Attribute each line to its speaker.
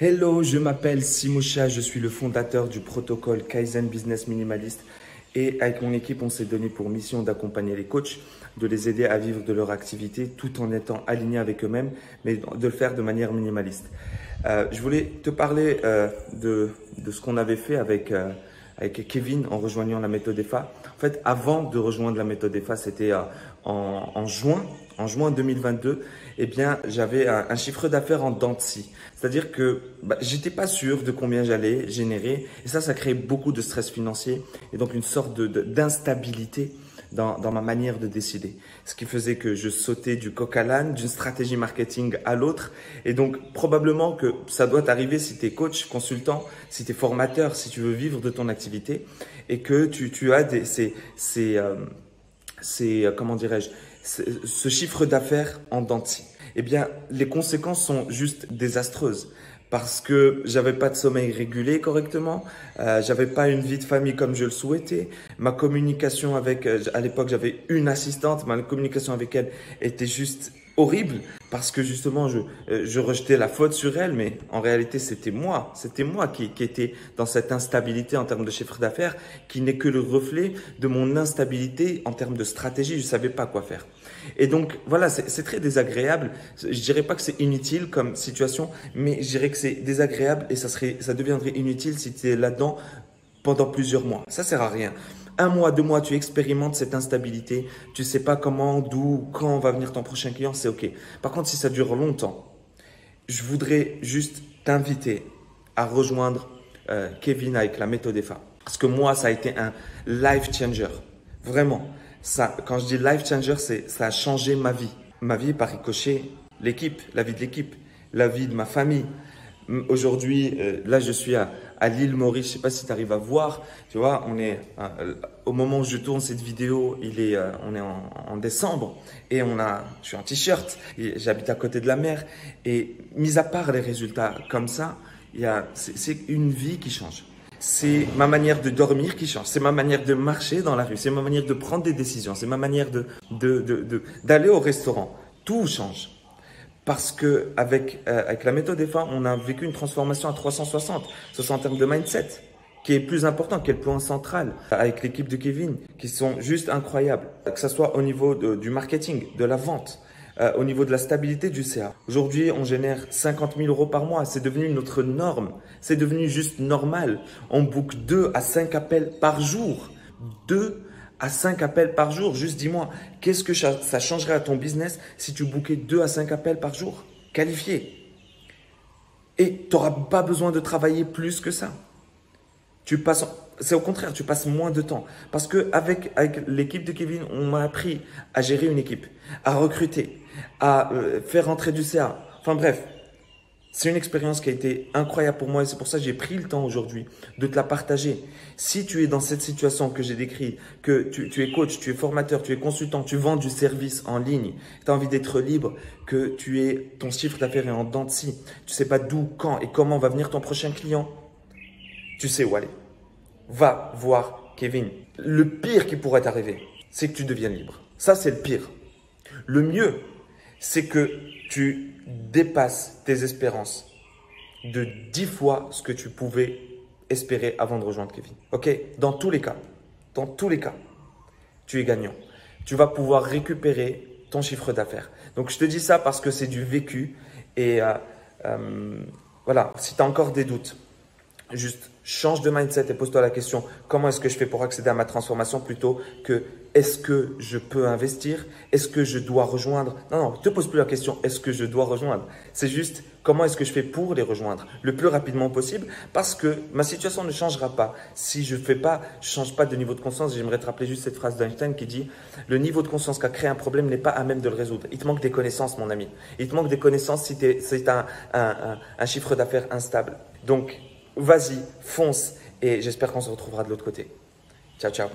Speaker 1: Hello, je m'appelle Simosha, je suis le fondateur du protocole Kaizen Business Minimaliste et avec mon équipe, on s'est donné pour mission d'accompagner les coachs, de les aider à vivre de leur activité tout en étant alignés avec eux-mêmes, mais de le faire de manière minimaliste. Je voulais te parler de ce qu'on avait fait avec Kevin en rejoignant la méthode EFA. En fait, avant de rejoindre la méthode EFA, c'était en juin 2022, eh bien, j'avais un chiffre d'affaires en dents de scie. C'est-à-dire que j'étais pas sûr de combien j'allais générer et ça crée beaucoup de stress financier et donc une sorte d'instabilité dans ma manière de décider. Ce qui faisait que je sautais du coq à l'âne, d'une stratégie marketing à l'autre. Et donc, probablement que ça doit t'arriver si tu es coach, consultant, si tu es formateur, si tu veux vivre de ton activité et que tu as comment dirais-je, ce chiffre d'affaires en dents de scie. Eh bien, les conséquences sont juste désastreuses parce que j'avais pas de sommeil régulé correctement, j'avais pas une vie de famille comme je le souhaitais, ma communication avec, à l'époque j'avais une assistante, ma communication avec elle était juste horrible parce que justement je rejetais la faute sur elle, mais en réalité c'était moi qui était dans cette instabilité en termes de chiffre d'affaires qui n'est que le reflet de mon instabilité en termes de stratégie, je savais pas quoi faire. Et donc voilà, c'est très désagréable. Je dirais pas que c'est inutile comme situation, mais je dirais que c'est désagréable et ça deviendrait inutile si tu es là-dedans pendant plusieurs mois. Ça sert à rien. Un mois, 2 mois, tu expérimentes cette instabilité. Tu sais pas comment, d'où, quand va venir ton prochain client, c'est ok. Par contre, si ça dure longtemps, je voudrais juste t'inviter à rejoindre Kevin avec la méthode EFA. Parce que moi, ça a été un life changer. Vraiment. Ça, quand je dis life changer, ça a changé ma vie. Ma vie par ricochet, l'équipe, la vie de l'équipe, la vie de ma famille. Aujourd'hui, là, je suis à l'île Maurice. Je sais pas si tu arrives à voir. Tu vois, on est au moment où je tourne cette vidéo, on est en décembre et je suis en t-shirt. J'habite à côté de la mer et mis à part les résultats comme ça, c'est une vie qui change. C'est ma manière de dormir qui change, c'est ma manière de marcher dans la rue, c'est ma manière de prendre des décisions, c'est ma manière d'aller au restaurant. Tout change. Parce que avec la méthode EFA, on a vécu une transformation à 360, ce sont en termes de mindset, qui est plus important, qui est le point central, avec l'équipe de Kevin, qui sont juste incroyables. Que ce soit au niveau du marketing, de la vente, au niveau de la stabilité du CA. Aujourd'hui, on génère 50 000 euros par mois. C'est devenu notre norme. C'est devenu juste normal. On book 2 à 5 appels par jour. 2 à 5 appels par jour. Juste dis-moi, qu'est-ce que ça changerait à ton business si tu bookais 2 à 5 appels par jour qualifiés? Et tu n'auras pas besoin de travailler plus que ça. C'est au contraire, tu passes moins de temps. Parce que avec l'équipe de Kevin, on m'a appris à gérer une équipe, à recruter, à faire rentrer du CA. Enfin bref, c'est une expérience qui a été incroyable pour moi et c'est pour ça que j'ai pris le temps aujourd'hui de te la partager. Si tu es dans cette situation que j'ai décrite, que tu es coach, tu es formateur, tu es consultant, tu vends du service en ligne, tu as envie d'être libre, que ton chiffre d'affaires est en dents de scie, tu sais pas d'où, quand et comment va venir ton prochain client, tu sais où aller. Va voir Kevin. Le pire qui pourrait t'arriver, c'est que tu deviennes libre. Ça, c'est le pire. Le mieux, c'est que tu dépasses tes espérances de 10 fois ce que tu pouvais espérer avant de rejoindre Kevin. Ok? Dans tous les cas, tu es gagnant. Tu vas pouvoir récupérer ton chiffre d'affaires. Donc, je te dis ça parce que c'est du vécu. Et voilà, si tu as encore des doutes, juste change de mindset et pose-toi la question, comment est-ce que je fais pour accéder à ma transformation plutôt que est-ce que je peux investir? Est-ce que je dois rejoindre? Non, ne te pose plus la question, est-ce que je dois rejoindre? C'est juste, comment est-ce que je fais pour les rejoindre le plus rapidement possible? Parce que ma situation ne changera pas. Si je ne change pas de niveau de conscience, j'aimerais te rappeler juste cette phrase d'Einstein qui dit « Le niveau de conscience qui a créé un problème n'est pas à même de le résoudre. » Il te manque des connaissances, mon ami. Il te manque des connaissances si tu as un chiffre d'affaires instable. Donc, vas-y, fonce et j'espère qu'on se retrouvera de l'autre côté. Ciao, ciao.